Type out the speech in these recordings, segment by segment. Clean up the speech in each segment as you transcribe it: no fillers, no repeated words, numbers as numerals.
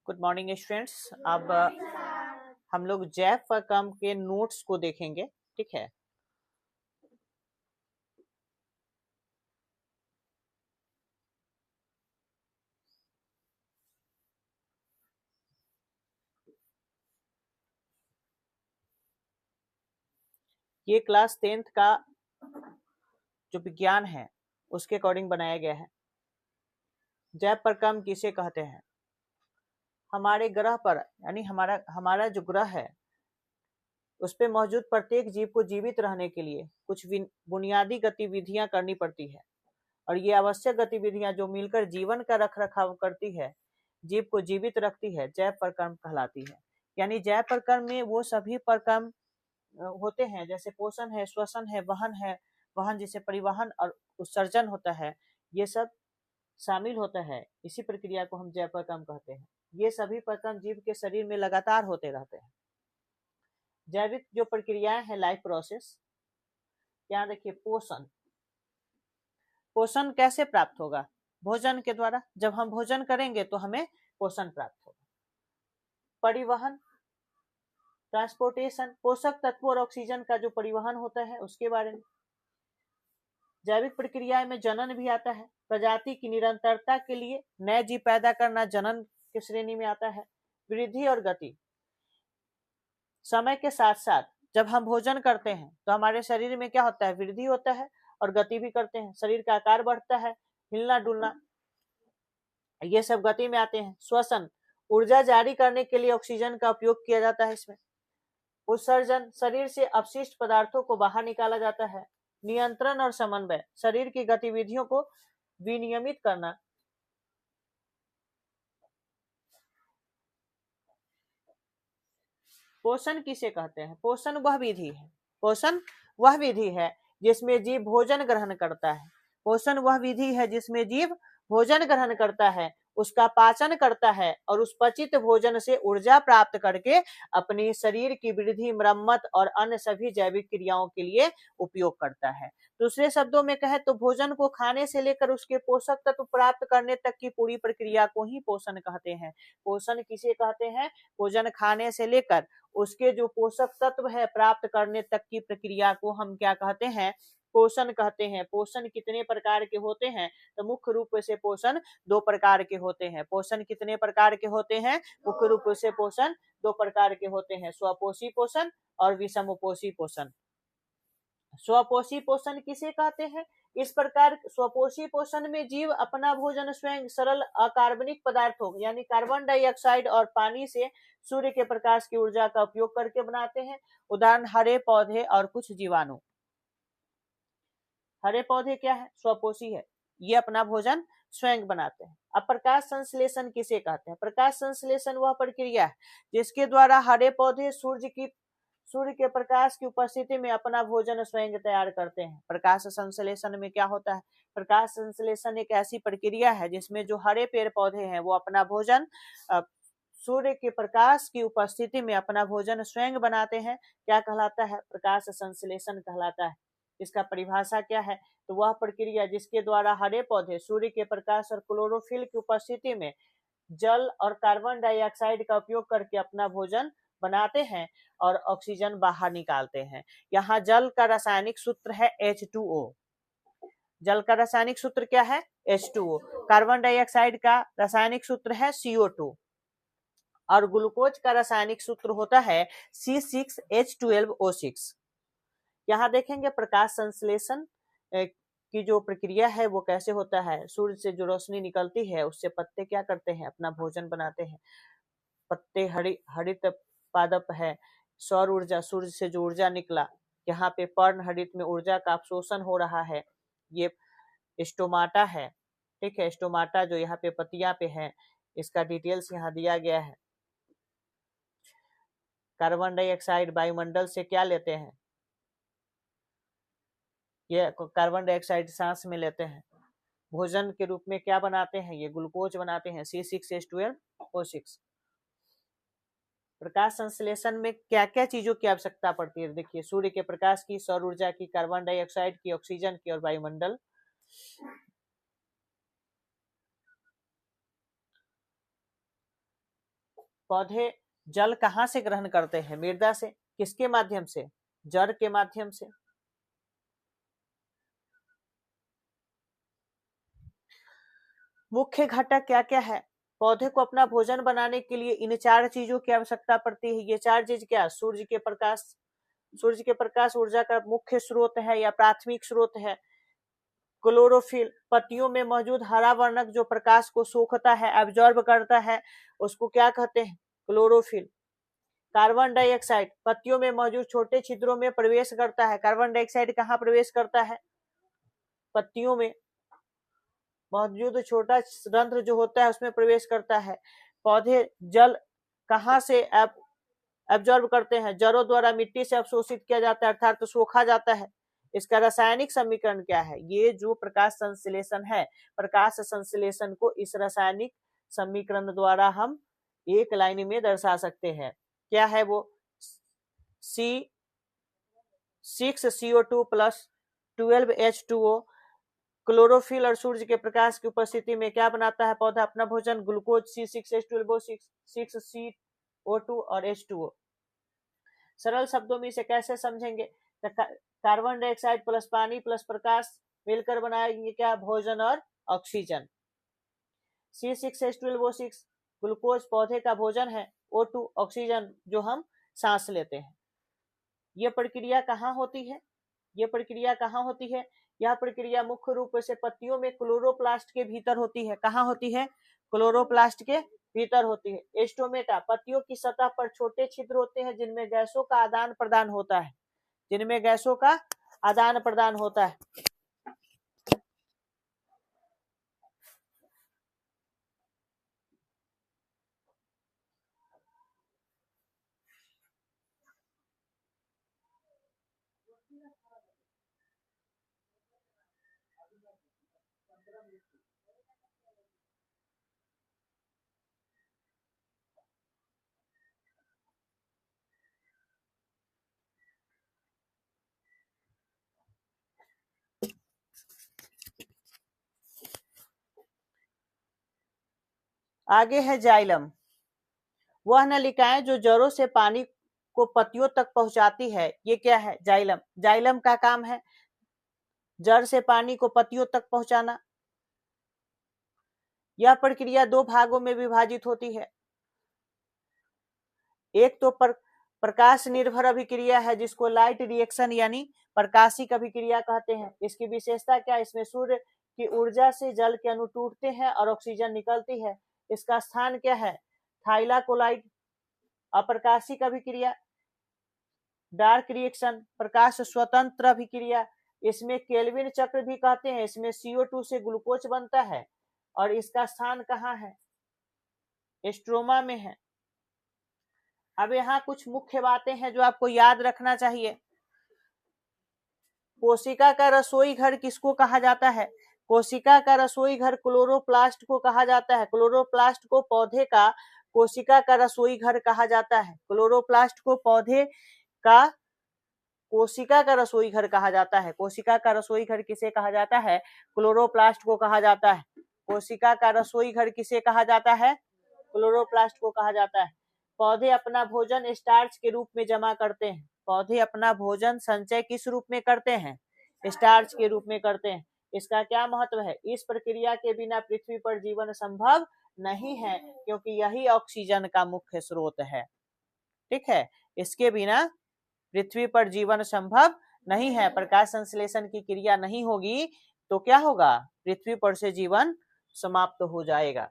Good morning students. अब हम लोग जैव प्रकम के नोट्स को देखेंगे। ठीक है, ये क्लास 10th का जो विज्ञान है उसके अकॉर्डिंग बनाया गया है। जैव प्रकम किसे कहते हैं? हमारे ग्रह पर यानी हमारा हमारा जो ग्रह है उस पे मौजूद प्रत्येक जीव को जीवित रहने के लिए कुछ बुनियादी गतिविधियां करनी पड़ती है, और ये आवश्यक गतिविधियां जो मिलकर जीवन का रख रखाव करती है, जीव को जीवित रखती है, जैव प्रकर्म कहलाती है। यानी जैव प्रकर्म में वो सभी प्रकर्म होते हैं, जैसे पोषण है, श्वसन है, वहन है, वहन जैसे परिवहन और उत्सर्जन होता है, ये सब शामिल होता है। इसी प्रक्रिया को हम जैव प्रकर्म कहते हैं। ये सभी प्रकर्म जीव के शरीर में लगातार होते रहते हैं। जैविक जो प्रक्रियाएं हैं, लाइफ प्रोसेस, यहाँ देखिए पोषण। पोषण कैसे प्राप्त होगा? भोजन के द्वारा। जब हम भोजन करेंगे तो हमें पोषण प्राप्त होगा। परिवहन, ट्रांसपोर्टेशन, पोषक तत्वों और ऑक्सीजन का जो परिवहन होता है उसके बारे में। जैविक प्रक्रिया में जनन भी आता है। प्रजाति की निरंतरता के लिए नए जीव पैदा करना जनन की श्रेणी में आता है। वृद्धि और गति, समय के साथ साथ जब हम भोजन करते हैं तो हमारे शरीर में क्या होता है? वृद्धि होता है और गति भी करते हैं। शरीर का आकार बढ़ता है, हिलना डुलना, ये सब गति में आते हैं। श्वसन, ऊर्जा जारी करने के लिए ऑक्सीजन का उपयोग किया जाता है इसमें। उत्सर्जन, शरीर से अपशिष्ट पदार्थों को बाहर निकाला जाता है। नियंत्रण और समन्वय, शरीर की गतिविधियों को विनियमित करना। पोषण किसे कहते हैं? पोषण वह विधि है जिसमें जीव भोजन ग्रहण करता है। पोषण वह विधि है जिसमें जीव भोजन ग्रहण करता है, उसका पाचन करता है और उस पचित भोजन से ऊर्जा प्राप्त करके अपनी शरीर की वृद्धि, मरम्मत और अन्य सभी जैविक क्रियाओं के लिए उपयोग करता है। दूसरे शब्दों में कहे तो भोजन को खाने से लेकर उसके पोषक तत्व प्राप्त करने तक की पूरी प्रक्रिया को ही पोषण कहते हैं। पोषण किसे कहते हैं? भोजन खाने से लेकर उसके जो पोषक तत्व है प्राप्त करने तक की प्रक्रिया को हम क्या कहते हैं? पोषण कहते हैं। पोषण कितने प्रकार के होते हैं? तो मुख्य रूप से पोषण 2 प्रकार के होते हैं। पोषण कितने प्रकार के होते हैं? मुख्य रूप से पोषण 2 प्रकार के होते हैं, स्वपोषी पोषण और विषमपोषी पोषण। स्वपोषी पोषण किसे कहते हैं? इस प्रकार स्वपोषी पोषण में जीव अपना भोजन स्वयं सरल अकार्बनिक पदार्थों यानी कार्बन डाइऑक्साइड और पानी से सूर्य के प्रकाश की ऊर्जा का उपयोग करके बनाते हैं। उदाहरण हरे पौधे और कुछ जीवाणु। हरे पौधे क्या है? स्वपोषी है, ये अपना भोजन स्वयं बनाते हैं। अब प्रकाश संश्लेषण किसे कहते हैं? प्रकाश संश्लेषण वह प्रक्रिया है जिसके द्वारा हरे पौधे सूर्य के प्रकाश की उपस्थिति में अपना भोजन स्वयं तैयार करते हैं। प्रकाश संश्लेषण में क्या होता है? प्रकाश संश्लेषण एक ऐसी प्रक्रिया है जिसमें जो हरे पेड़ पौधे हैं वो अपना भोजन सूर्य के प्रकाश की उपस्थिति में अपना भोजन स्वयं बनाते हैं। क्या कहलाता है? प्रकाश संश्लेषण कहलाता है। इसका परिभाषा क्या है? तो वह प्रक्रिया जिसके द्वारा हरे पौधे सूर्य के प्रकाश और क्लोरोफिल की उपस्थिति में जल और कार्बन डाइऑक्साइड का उपयोग करके अपना भोजन बनाते हैं और ऑक्सीजन बाहर निकालते हैं। यहाँ जल का रासायनिक सूत्र है H2O। जल का रासायनिक सूत्र क्या है? H2O। कार्बन डाइऑक्साइड का रासायनिक सूत्र है CO2 और ग्लूकोज का रासायनिक सूत्र होता है C6H12O6। यहाँ देखेंगे प्रकाश संश्लेषण की जो प्रक्रिया है वो कैसे होता है। सूर्य से जो रोशनी निकलती है उससे पत्ते क्या करते हैं? अपना भोजन बनाते हैं। पत्ते हरित पादप है। सौर ऊर्जा, सूर्य से जो ऊर्जा निकला, यहाँ पे पर्ण हरित में ऊर्जा का अवशोषण हो रहा है। ये स्टोमाटा है, ठीक है। स्टोमाटा जो यहाँ पे पत्तियां पे है, इसका डिटेल्स यहाँ दिया गया है। कार्बन डाइऑक्साइड वायुमंडल से क्या लेते हैं? ये कार्बन डाइऑक्साइड सांस में लेते हैं। भोजन के रूप में क्या बनाते हैं? ये ग्लूकोज बनाते हैं, C6H12O6। प्रकाश संश्लेषण में क्या क्या चीजों की आवश्यकता पड़ती है? देखिए, सूर्य के प्रकाश की, सौर ऊर्जा की, कार्बन डाइऑक्साइड की, ऑक्सीजन की और वायुमंडल। पौधे जल कहाँ से ग्रहण करते हैं? मृदा से। किसके माध्यम से? जड़ के माध्यम से। मुख्य घटक क्या क्या है? पौधे को अपना भोजन बनाने के लिए इन 4 चीजों की आवश्यकता पड़ती है। ये 4 चीज क्या? सूर्य के प्रकाश। सूर्य के प्रकाश ऊर्जा का मुख्य स्रोत है या प्राथमिक स्रोत है। क्लोरोफिल, पत्तियों में मौजूद हरा वर्णक जो प्रकाश को सोखता है, एब्जॉर्ब करता है, उसको क्या कहते हैं? क्लोरोफिल। कार्बन डाइऑक्साइड पत्तियों में मौजूद छोटे छिद्रों में प्रवेश करता है। कार्बन डाइऑक्साइड कहाँ प्रवेश करता है? पत्तियों में मौजूद छोटा रंध्र जो होता है उसमें प्रवेश करता है। पौधे जल कहाँ से एब्जॉर्ब करते हैं? जड़ों द्वारा मिट्टी से अवशोषित किया जाता है, अर्थात तो सोखा जाता है। इसका रासायनिक समीकरण क्या है? ये जो प्रकाश संश्लेषण है, प्रकाश संश्लेषण को इस रासायनिक समीकरण द्वारा हम एक लाइन में दर्शा सकते हैं। क्या है वो? C6CO2 plus 12H2O। क्लोरोफिल और सूर्य के प्रकाश की उपस्थिति में क्या बनाता है पौधा? अपना भोजन। ग्लूकोज C6H12O6 6CO2 और H2O। सरल शब्दों में इसे कैसे समझेंगे? कार्बन डाइऑक्साइड प्लस पानी प्लस प्रकाश मिलकर बनाएंगे क्या? भोजन और ऑक्सीजन। C6H12O6 ग्लूकोज पौधे का भोजन है, O2 ऑक्सीजन जो हम सांस लेते हैं। यह प्रक्रिया कहाँ होती है? यह प्रक्रिया कहाँ होती है? यह प्रक्रिया मुख्य रूप से पत्तियों में क्लोरोप्लास्ट के भीतर होती है। कहाँ होती है? क्लोरोप्लास्ट के भीतर होती है। स्टोमेटा पत्तियों की सतह पर छोटे छिद्र होते हैं जिनमें गैसों का आदान प्रदान होता है। जिनमें गैसों का आदान प्रदान होता है। आगे है जाइलम। वह नलिकाएं जो जड़ों से पानी को पत्तियों तक पहुंचाती है। ये क्या है? जाइलम। जाइलम का काम है जड़ से पानी को पत्तियों तक पहुंचाना। यह प्रक्रिया 2 भागों में विभाजित होती है। एक तो प्रकाश निर्भर अभिक्रिया है जिसको लाइट रिएक्शन यानी प्रकाशिक अभिक्रिया कहते हैं। इसकी विशेषता क्या? इसमें सूर्य की ऊर्जा से जल के अणु टूटते हैं और ऑक्सीजन निकलती है। इसका स्थान क्या है? थाइलाकोलाइट। अप्रकाशिक अभिक्रिया डार्क रिएक्शन प्रकाश स्वतंत्र अभिक्रिया, इसमें केल्विन चक्र भी कहते हैं। इसमें CO2 से ग्लूकोज बनता है और इसका स्थान कहाँ है? स्ट्रोमा में है। अब यहाँ कुछ मुख्य बातें हैं जो आपको याद रखना चाहिए। कोशिका का रसोई घर किसको कहा जाता है? कोशिका का रसोई घर क्लोरोप्लास्ट को कहा जाता है। क्लोरोप्लास्ट को पौधे का कोशिका का रसोई घर कहा जाता है। क्लोरोप्लास्ट को पौधे का कोशिका का रसोई घर कहा जाता है। कोशिका का रसोई घर किसे कहा जाता है? क्लोरोप्लास्ट को कहा जाता है। कोशिका का रसोई घर किसे कहा जाता है? क्लोरोप्लास्ट को कहा जाता है। पौधे अपना भोजन स्टार्च के रूप में जमा करते हैं। पौधे अपना भोजन संचय किस रूप में करते हैं? स्टार्च के रूप में करते हैं। इसका क्या महत्व है? इस प्रक्रिया के बिना पृथ्वी पर जीवन संभव नहीं है क्योंकि यही ऑक्सीजन का मुख्य स्रोत है। ठीक है, इसके बिना पृथ्वी पर जीवन संभव नहीं है। प्रकाश संश्लेषण की क्रिया नहीं होगी तो क्या होगा? पृथ्वी पर से जीवन समाप्त हो जाएगा।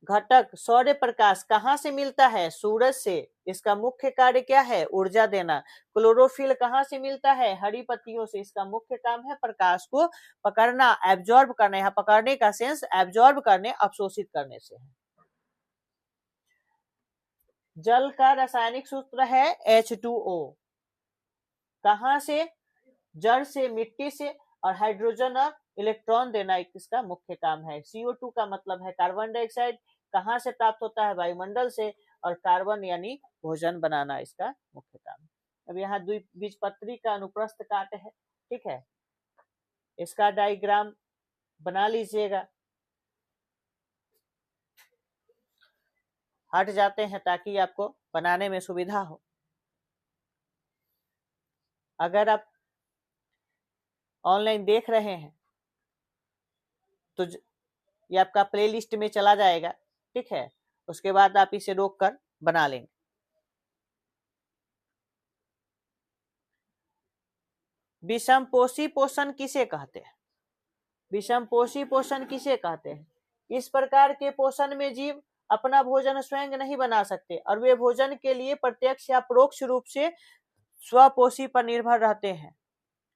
घटक सौर्य प्रकाश कहाँ से मिलता है? सूरज से। इसका मुख्य कार्य क्या है? ऊर्जा देना। क्लोरोफिल कहाँ से मिलता है? हरी पत्तियों से। इसका मुख्य काम है प्रकाश को पकड़ना, एब्जॉर्ब करना। यहाँ पकड़ने का सेंस एब्जॉर्ब करने, अवशोषित करने से है। जल का रासायनिक सूत्र है H2O। कहाँ से? जड़ से, मिट्टी से, और हाइड्रोजन और इलेक्ट्रॉन देना इसका मुख्य काम है। CO2 का मतलब है कार्बन डाइऑक्साइड। कहाँ से प्राप्त होता है? वायुमंडल से। और कार्बन यानी भोजन बनाना इसका मुख्य काम। अब यहाँ द्विबीजपत्री का अनुप्रस्थ काट है। ठीक है, इसका डायग्राम बना लीजिएगा। हट जाते हैं ताकि आपको बनाने में सुविधा हो। अगर आप ऑनलाइन देख रहे हैं तो ये आपका प्लेलिस्ट में चला जाएगा, ठीक है। उसके बाद आप इसे रोक कर बना लेंगे। विषमपोषी पोषण किसे कहते हैं? विषमपोषी पोषण किसे कहते हैं? इस प्रकार के पोषण में जीव अपना भोजन स्वयं नहीं बना सकते और वे भोजन के लिए प्रत्यक्ष या परोक्ष रूप से स्वपोषी पर निर्भर रहते हैं।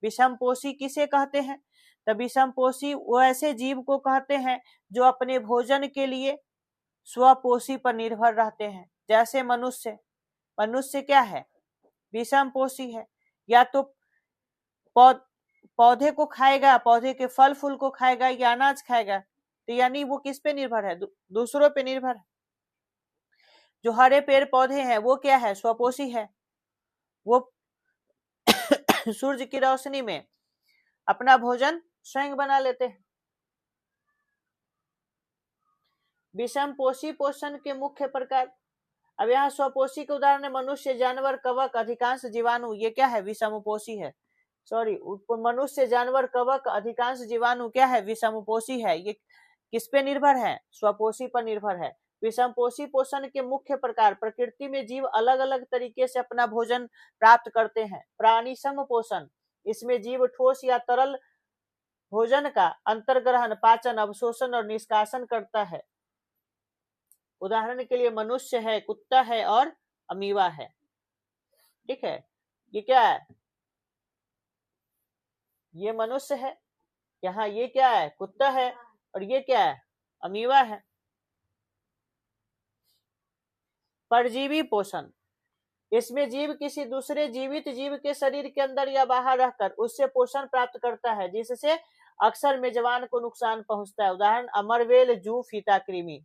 विषमपोषी किसे कहते हैं? तो विषमपोषी वो ऐसे जीव को कहते हैं जो अपने भोजन के लिए स्वपोषी पर निर्भर रहते हैं। जैसे मनुष्य, मनुष्य क्या है? विषमपोषी है। या तो पौधे को खाएगा, पौधे के फल फूल को खाएगा या अनाज खाएगा, तो यानी वो किस पे निर्भर है? दूसरों पे निर्भर है। जो हरे पेड़ पौधे हैं वो क्या है? स्वपोषी है। वो सूर्य की रोशनी में अपना भोजन स्वयं बना लेते हैं। विषमपोषी पोषण के मुख्य प्रकार, अब यहाँ स्वपोषी के उदाहरण है मनुष्य, जानवर, कवक, अधिकांश जीवाणु। ये क्या है? विषमपोषी है। सॉरी, मनुष्य, जानवर, कवक, अधिकांश जीवाणु क्या है? विषमपोषी है। ये किस पे निर्भर है? स्वपोषी पर निर्भर है। विषमपोषी पोषण के मुख्य प्रकार, प्रकृति में जीव अलग अलग तरीके से अपना भोजन प्राप्त करते हैं। प्राणी सम पोषण, इसमें जीव ठोस या तरल भोजन का अंतर्ग्रहण, पाचन, अवशोषण और निष्कासन करता है। उदाहरण के लिए मनुष्य है, कुत्ता है और अमीबा है, ठीक है। ये क्या है? ये मनुष्य है, यहाँ ये क्या है? कुत्ता है, और ये क्या है? अमीबा है। परजीवी पोषण, इसमें जीव किसी दूसरे जीवित जीव के शरीर के अंदर या बाहर रहकर उससे पोषण प्राप्त करता है, जिससे अक्सर मेजबान को नुकसान पहुंचता है। उदाहरण अमरवेल, जू, फीता कृमि।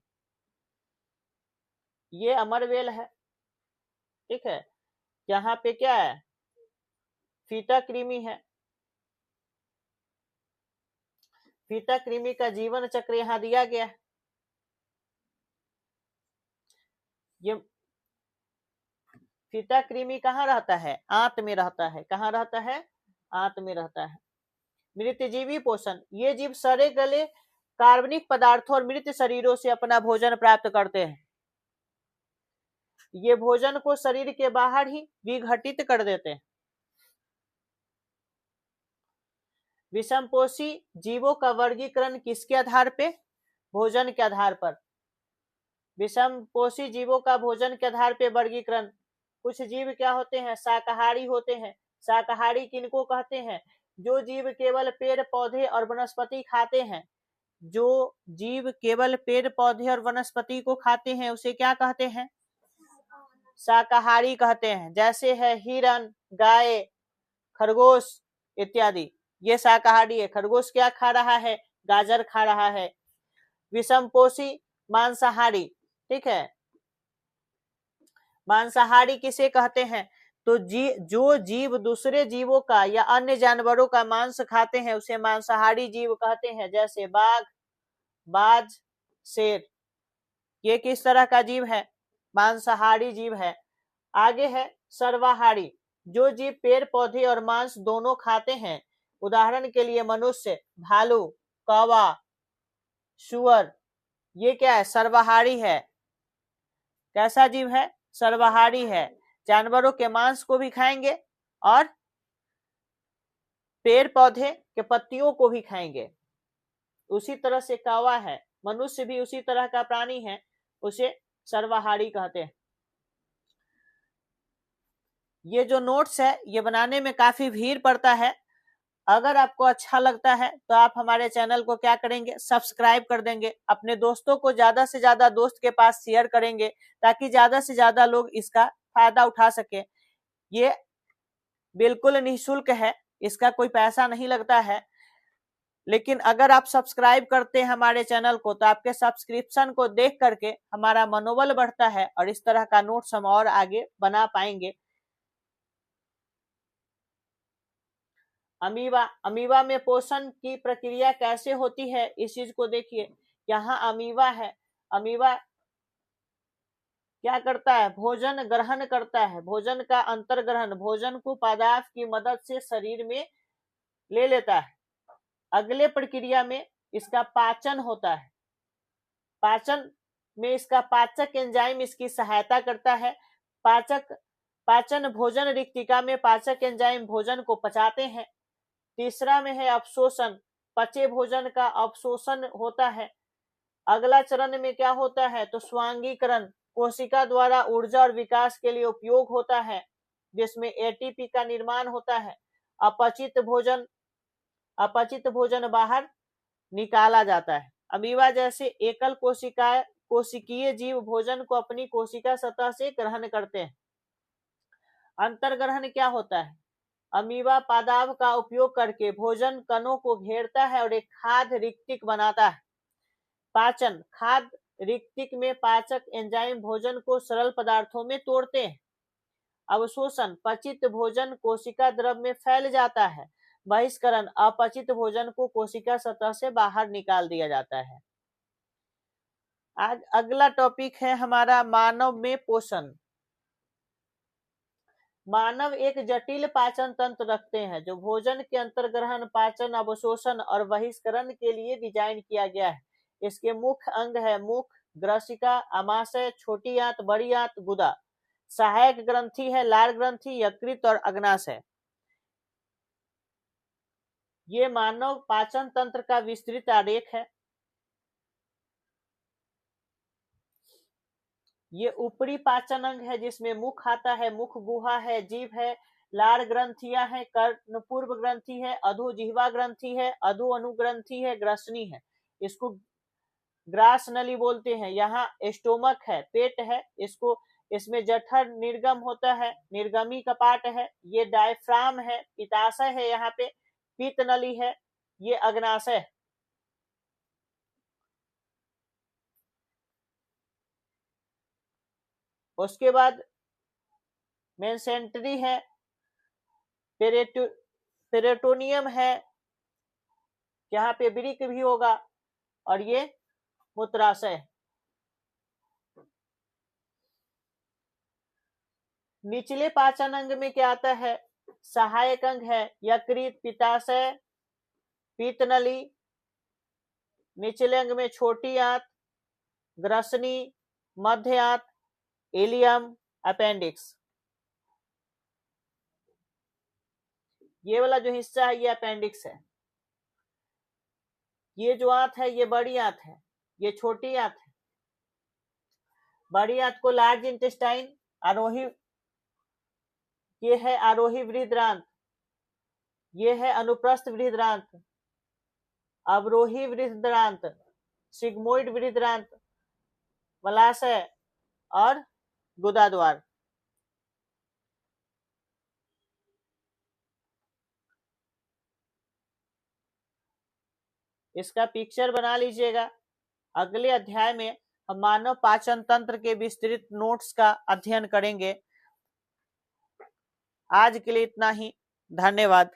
ये अमरवेल है, ठीक है। यहाँ पे क्या है? फीता कृमि है। फीता कृमि का जीवन चक्र यहाँ दिया गया है। ये फीता कृमि कहाँ रहता है? आंत में रहता है। कहाँ रहता है? आंत में रहता है। मृतजीवी पोषण, ये जीव सड़े गले कार्बनिक पदार्थों और मृत शरीरों से अपना भोजन प्राप्त करते हैं। ये भोजन को शरीर के बाहर ही विघटित कर देते हैं। विषमपोषी जीवों का वर्गीकरण किसके आधार पे? भोजन के आधार पर। विषमपोषी जीवों का भोजन के आधार पे वर्गीकरण। कुछ जीव क्या होते हैं? शाकाहारी होते हैं। शाकाहारी किनको कहते हैं? जो जीव केवल पेड़ पौधे और वनस्पति खाते हैं। जो जीव केवल पेड़ पौधे और वनस्पति को खाते हैं उसे क्या कहते हैं? शाकाहारी कहते हैं। जैसे है हिरन, गाय, खरगोश इत्यादि, ये शाकाहारी है। खरगोश क्या खा रहा है? गाजर खा रहा है। विषमपोषी मांसाहारी, ठीक है। मांसाहारी किसे कहते हैं? तो जो जीव दूसरे जीवों का या अन्य जानवरों का मांस खाते हैं उसे मांसाहारी जीव कहते हैं। जैसे बाघ, बाज, शेर, ये किस तरह का जीव है? मांसाहारी जीव है। आगे है सर्वाहारी, जो जीव पेड़ पौधे और मांस दोनों खाते हैं। उदाहरण के लिए मनुष्य, भालू, कौवा, सुअर, ये क्या है? सर्वाहारी है। कैसा जीव है? सर्वाहारी है। जानवरों के मांस को भी खाएंगे और पेड़ पौधे के पत्तियों को भी खाएंगे। उसी तरह से कौवा है। मनुष्य भी उसी तरह का प्राणी है, उसे सर्वाहारी कहते हैं। ये जो नोट्स है ये बनाने में काफी भीड़ पड़ता है। अगर आपको अच्छा लगता है तो आप हमारे चैनल को क्या करेंगे? सब्सक्राइब कर देंगे। अपने दोस्तों को ज्यादा से ज्यादा दोस्त के पास शेयर करेंगे ताकि ज्यादा से ज्यादा लोग इसका फायदा उठा सके। ये बिल्कुल निःशुल्क है, इसका कोई पैसा नहीं लगता है। लेकिन अगर आप सब्सक्राइब करते हैं हमारे चैनल को तो आपके सब्सक्रिप्शन को देख करके हमारा मनोबल बढ़ता है और इस तरह का नोट्स हम और आगे बना पाएंगे। अमीबा, अमीबा में पोषण की प्रक्रिया कैसे होती है इस चीज को देखिए। यहाँ अमीबा है। अमीबा क्या करता है, भोजन ग्रहण करता है, भोजन का अंतर्ग्रहण, भोजन को पदार्थ की मदद से शरीर में ले लेता है। अगले प्रक्रिया में इसका पाचन होता है, पाचन में इसका पाचक एंजाइम इसकी सहायता करता है। पाचन भोजन रिक्तिका में पाचक एंजाइम भोजन को पचाते हैं। तीसरा में है अवशोषण, पचे भोजन का अवशोषण होता है। अगला चरण में क्या होता है, तो स्वांगीकरण, कोशिका द्वारा ऊर्जा और विकास के लिए उपयोग होता है, जिसमें एटीपी का निर्माण होता है। अपचित भोजन बाहर निकाला जाता है। अमीबा जैसे एकल कोशिकीय जीव भोजन को अपनी कोशिका सतह से ग्रहण करते हैं। अंतर्ग्रहण क्या होता है, अमीबा पादाब का उपयोग करके भोजन कणों को घेरता है और एक खाद्य रिक्तिक बनाता है। पाचन, खाद्य रिक्तिक में पाचक एंजाइम भोजन को सरल पदार्थों में तोड़ते हैं। अवशोषण, पचित भोजन कोशिका द्रव में फैल जाता है। बहिष्करण, अपचित भोजन को कोशिका सतह से बाहर निकाल दिया जाता है। आज अगला टॉपिक है हमारा मानव में पोषण। मानव एक जटिल पाचन तंत्र रखते हैं जो भोजन के अंतर्ग्रहण, पाचन, अवशोषण और बहिष्करण के लिए डिजाइन किया गया है। इसके मुख्य अंग है मुख, ग्रसिका, आमाशय, छोटी आंत, बड़ी आंत, गुदा। सहायक ग्रंथि है लार ग्रंथि, यकृत और अग्नाशय। ये मानव पाचन तंत्र का विस्तृत आरेख है। ये ऊपरी पाचन अंग है जिसमें मुख आता है, मुख गुहा है, जीभ है, लार ग्रंथियां है, कर्ण पूर्व ग्रंथि है, अधो जिह्वा ग्रंथि है, अधो अनुग्रंथि है, ग्रसनी है, इसको ग्रास नली बोलते हैं। यहाँ स्टोमक है, पेट है, इसमें जठर निर्गम होता है, निर्गमी कपाट है। ये डायफ्राम है, पित्ताशय है, यहाँ पे पित्त नली है, ये अग्नाशय है। उसके बाद मेसेंट्री है, पेरिटोनियम है, यहाँ पे वृक्क भी होगा, और ये मूत्राशय। निचले पाचन अंग में क्या आता है, सहायक अंग है यकृत, पित्ताशय, पित्त नली। निचले अंग में छोटी आंत, ग्रसनी, मध्य आंत, इलियम, अपेंडिक्स। ये वाला जो हिस्सा है ये अपेंडिक्स है। ये जो आंत है ये बड़ी आंत है, ये छोटी आंत है। बड़ी आंत को लार्ज इंटेस्टाइन, आरोही, ये है आरोही बृहदांत, ये है अनुप्रस्थ बृहदांत, अवरोही बृहदांत, सिग्मोइड बृहदांत, मलाशय और गुदाद्वार। इसका पिक्चर बना लीजिएगा। अगले अध्याय में हम मानव पाचन तंत्र के विस्तृत नोट्स का अध्ययन करेंगे। आज के लिए इतना ही, धन्यवाद।